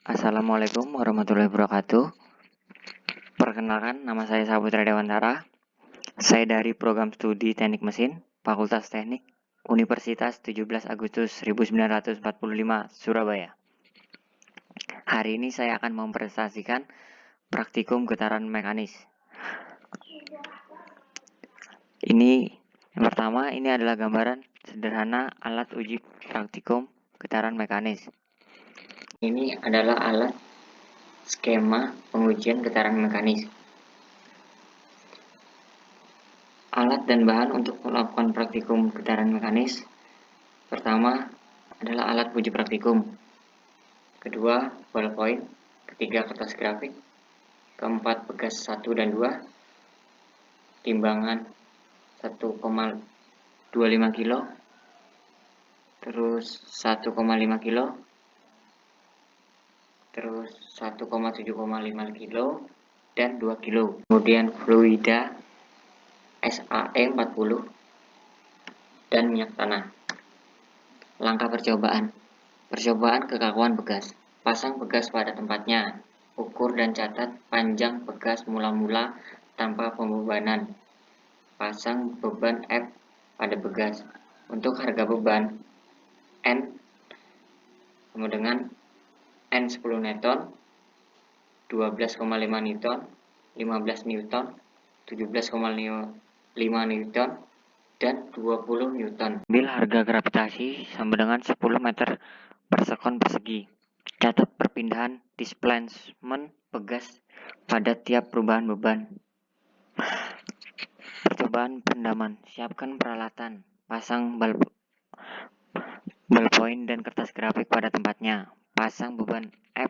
Assalamualaikum warahmatullahi wabarakatuh. Perkenalkan, nama saya Saputra Dewantara. Saya dari program studi Teknik Mesin, Fakultas Teknik, Universitas 17 Agustus 1945, Surabaya. Hari ini saya akan mempresentasikan praktikum getaran mekanis. Yang pertama, ini adalah gambaran sederhana alat uji praktikum getaran mekanis. Ini adalah alat skema pengujian getaran mekanis. Alat dan bahan untuk melakukan praktikum getaran mekanis. Pertama adalah alat uji praktikum. Kedua, ballpoint. Ketiga, kertas grafik. Keempat, pegas 1 dan 2. Timbangan 1,25 kilo. Terus 1,5 kilo. Terus 1,7,5 kilo dan 2 kilo. Kemudian fluida SAE 40 dan minyak tanah. Langkah percobaan. Percobaan kekakuan pegas. Pasang pegas pada tempatnya. Ukur dan catat panjang pegas mula-mula tanpa pembebanan. Pasang beban F pada pegas. Untuk harga beban N sama dengan N 10 Newton, 12,5 Newton, 15 Newton, 17,5 Newton, dan 20 Newton. Ambil harga gravitasi sama dengan 10 meter per sekon persegi. Catat perpindahan displacement pegas pada tiap perubahan beban. Percobaan pendaman. Siapkan peralatan. Pasang ballpoint dan kertas grafik pada tempatnya. Pasang beban F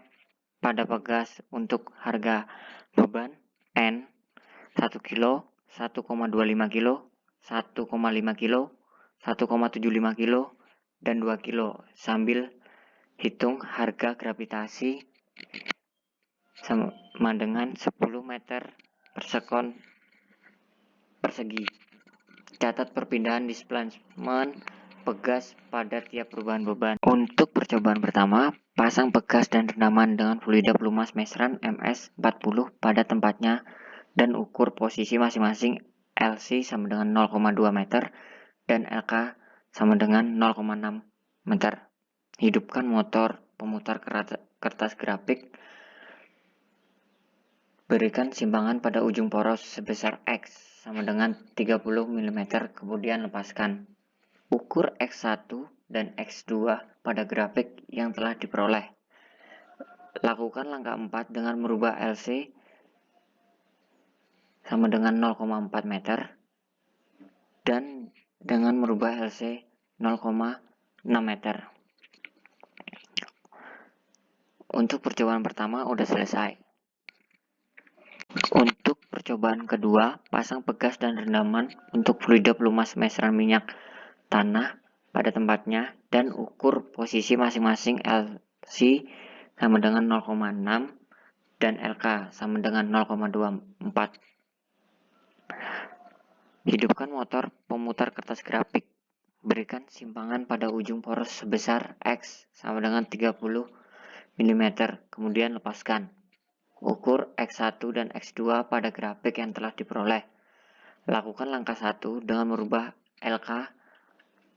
pada pegas untuk harga beban N 1 kilo, 1,25 kilo, 1,5 kilo, 1,75 kilo, dan 2 kilo sambil hitung harga gravitasi sama dengan 10 meter per sekon persegi. Catat perpindahan displacement pegas pada tiap perubahan beban. Untuk percobaan pertama, pasang pegas dan rendaman dengan fluida pelumas meteran MS40 pada tempatnya dan ukur posisi masing-masing. LC sama dengan 0,2 meter dan LK sama dengan 0,6 meter. Hidupkan motor pemutar kertas grafik. Berikan simpangan pada ujung poros sebesar X sama dengan 30 mm, kemudian lepaskan. Ukur X1 dan X2 pada grafik yang telah diperoleh. Lakukan langkah 4 dengan merubah LC sama dengan 0,4 meter dan dengan merubah LC 0,6 meter. Untuk percobaan pertama udah selesai. Untuk percobaan kedua, pasang pegas dan rendaman untuk fluida pelumas meteran minyak tanah pada tempatnya dan ukur posisi masing-masing. LC sama dengan 0,6 dan LK sama dengan 0,24. Hidupkan motor pemutar kertas grafik. Berikan simpangan pada ujung poros sebesar X sama dengan 30 mm, kemudian lepaskan. Ukur X1 dan X2 pada grafik yang telah diperoleh. Lakukan langkah 1 dengan merubah LK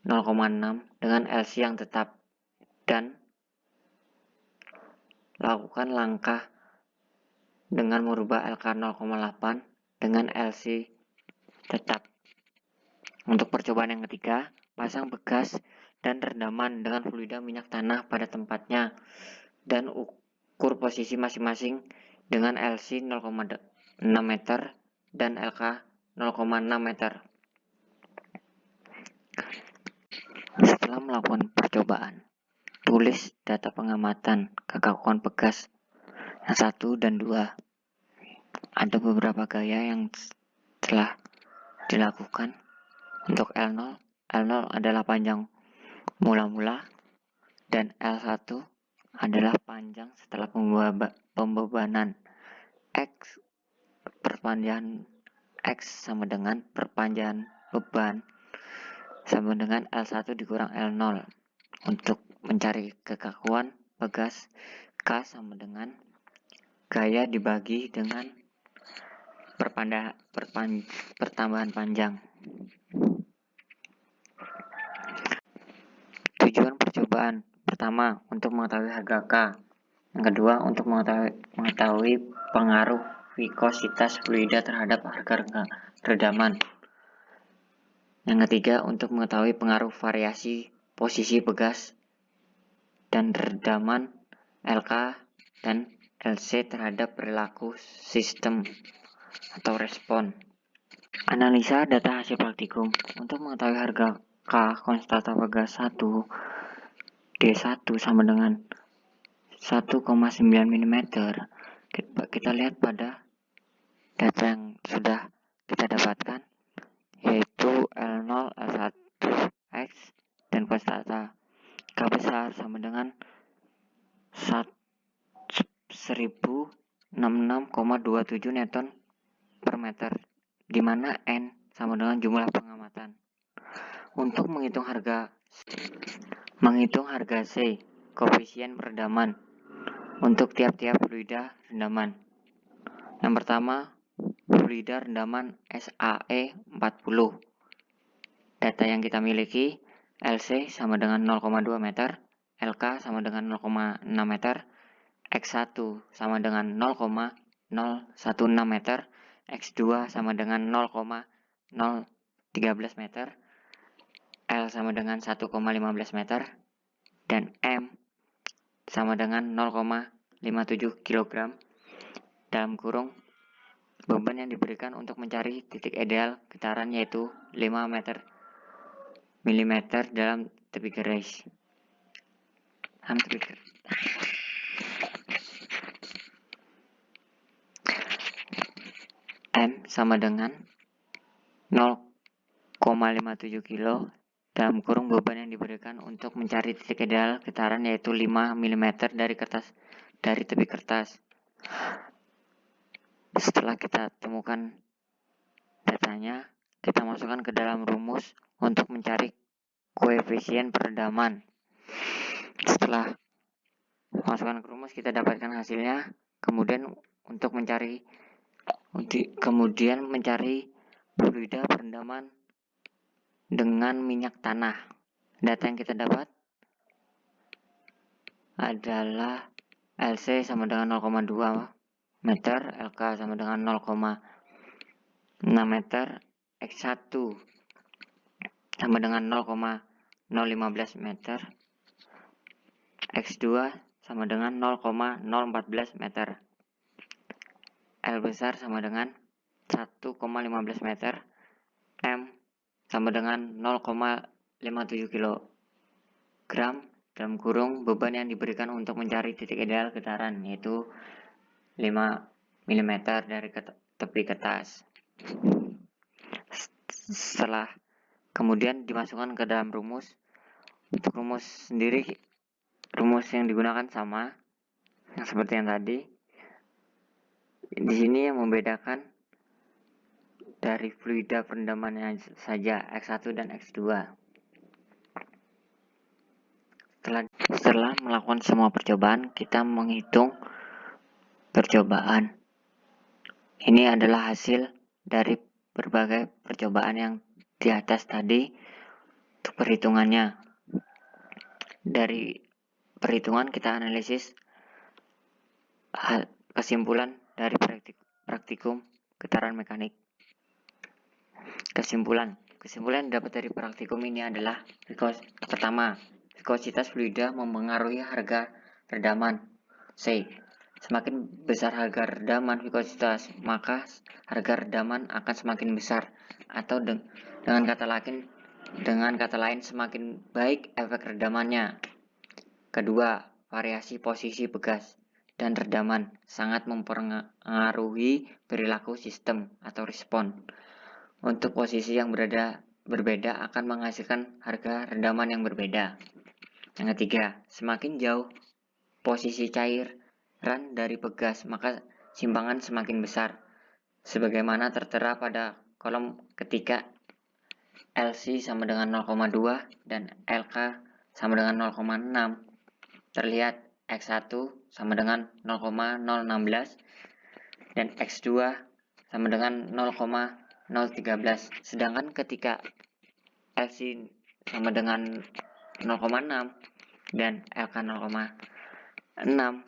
0,6 dengan LC yang tetap dan lakukan langkah dengan merubah LK 0,8 dengan LC tetap. Untuk percobaan yang ketiga, pasang pegas dan rendaman dengan fluida minyak tanah pada tempatnya dan ukur posisi masing-masing dengan LC 0,6 meter dan LK 0,6 meter. Setelah melakukan percobaan, tulis data pengamatan kekakuan pegas yang 1 dan 2. Ada beberapa gaya yang telah dilakukan. Untuk L0 adalah panjang mula-mula dan L1 adalah panjang setelah pembebanan. X perpanjangan X sama dengan perpanjangan beban sama dengan L1 dikurang L0. Untuk mencari kekakuan pegas, K sama dengan gaya dibagi dengan pertambahan panjang. Tujuan percobaan pertama untuk mengetahui harga K. Yang kedua untuk mengetahui pengaruh vikositas fluida terhadap harga redaman. Yang ketiga untuk mengetahui pengaruh variasi posisi pegas dan redaman LK dan LC terhadap perilaku sistem atau respon. Analisa data hasil praktikum untuk mengetahui harga K konstanta pegas 1 D1 sama dengan 1,9 mm. Kita lihat pada data yang sudah kita dapatkan, yaitu L0, L1, X, dan konstanta K besar sama dengan 1066,27 Newton per meter, di mana N sama dengan jumlah pengamatan. Untuk menghitung harga C, koefisien peredaman untuk tiap-tiap fluida rendaman. Yang pertama, fluida rendaman SAE 40. Data yang kita miliki, LC sama dengan 0,2 meter, LK sama dengan 0,6 meter, X1 sama dengan 0,016 meter, X2 sama dengan 0,013 meter, L sama dengan 1,15 meter, dan M sama dengan 0,57 kg. Dalam kurung, beban yang diberikan untuk mencari titik ideal getaran yaitu 5 mm dalam tepi garis. M sama dengan 0,57 kg dalam kurung beban yang diberikan untuk mencari titik ideal getaran yaitu 5 mm dari tepi kertas. Setelah kita temukan datanya, kita masukkan ke dalam rumus untuk mencari koefisien peredaman. Setelah masukkan ke rumus, kita dapatkan hasilnya. Kemudian mencari fluida perendaman dengan minyak tanah. Data yang kita dapat adalah LC sama dengan 0,2 meter, LK sama dengan 0,6 meter, X1 sama dengan 0,015 meter, X2 sama dengan 0,014 meter, L besar sama dengan 1,15 meter, M sama dengan 0,57 kg. Dalam kurung beban yang diberikan untuk mencari titik ideal getaran yaitu 5 mm dari tepi kertas. Setelah kemudian dimasukkan ke dalam rumus. Untuk rumus sendiri, rumus yang digunakan sama yang seperti yang tadi. Di sini yang membedakan dari fluida perendamannya saja X1 dan X2. Setelah melakukan semua percobaan, kita menghitung percobaan. Ini adalah hasil dari berbagai percobaan yang di atas tadi untuk perhitungannya. Dari perhitungan kita analisis kesimpulan dari praktikum getaran mekanik. Kesimpulan dapat dari praktikum ini adalah pertama, vikositas fluida mempengaruhi harga redaman. C. Semakin besar harga redaman vikositas, maka harga redaman akan semakin besar, atau dengan kata lain semakin baik efek redamannya. Kedua, variasi posisi pegas dan redaman sangat mempengaruhi perilaku sistem atau respon. Untuk posisi yang berbeda akan menghasilkan harga redaman yang berbeda. Yang ketiga, semakin jauh posisi cairan dari pegas, maka simpangan semakin besar. Sebagaimana tertera pada kolom ketika LC sama dengan 0,2 dan LK sama dengan 0,6. Terlihat X1 sama dengan 0,016 dan X2 sama dengan 0,013. Sedangkan ketika LC sama dengan 0,6 dan LK 0,6,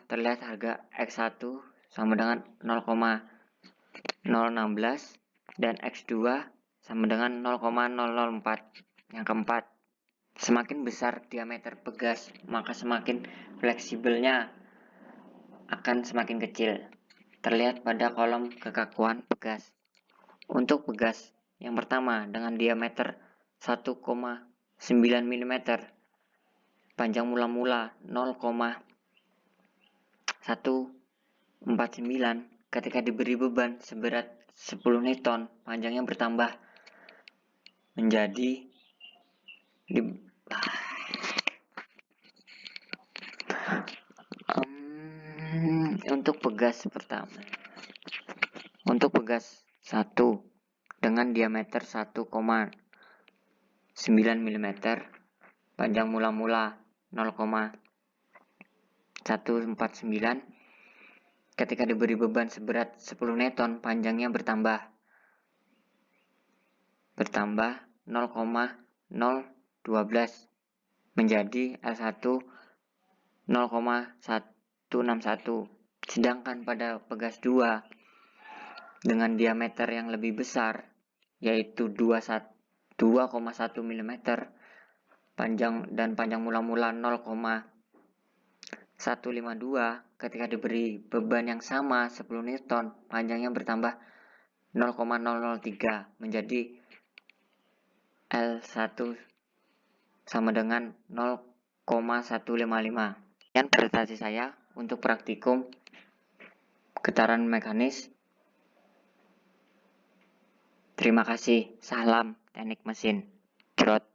terlihat harga X1 sama dengan 0,016 dan X2 sama dengan 0,004. Yang keempat, semakin besar diameter pegas, maka semakin fleksibelnya akan semakin kecil. Terlihat pada kolom kekakuan pegas. Untuk pegas yang pertama dengan diameter 1,9 mm, panjang mula-mula 0,149, ketika diberi beban seberat 10 Newton, panjangnya bertambah menjadi untuk pegas pertama. Untuk pegas 1 dengan diameter 1,9 mm, panjang mula-mula 0,149, ketika diberi beban seberat 10 Newton, panjangnya bertambah 0,012 menjadi L1 0,161. Sedangkan pada pegas 2 dengan diameter yang lebih besar, yaitu 2,1 mm, panjang mula-mula 0,152, ketika diberi beban yang sama 10 Newton, panjangnya bertambah 0,003 menjadi L1 sama dengan 0,155. Sekian presentasi saya untuk praktikum getaran mekanis. Terima kasih. Salam teknik mesin. Jrot.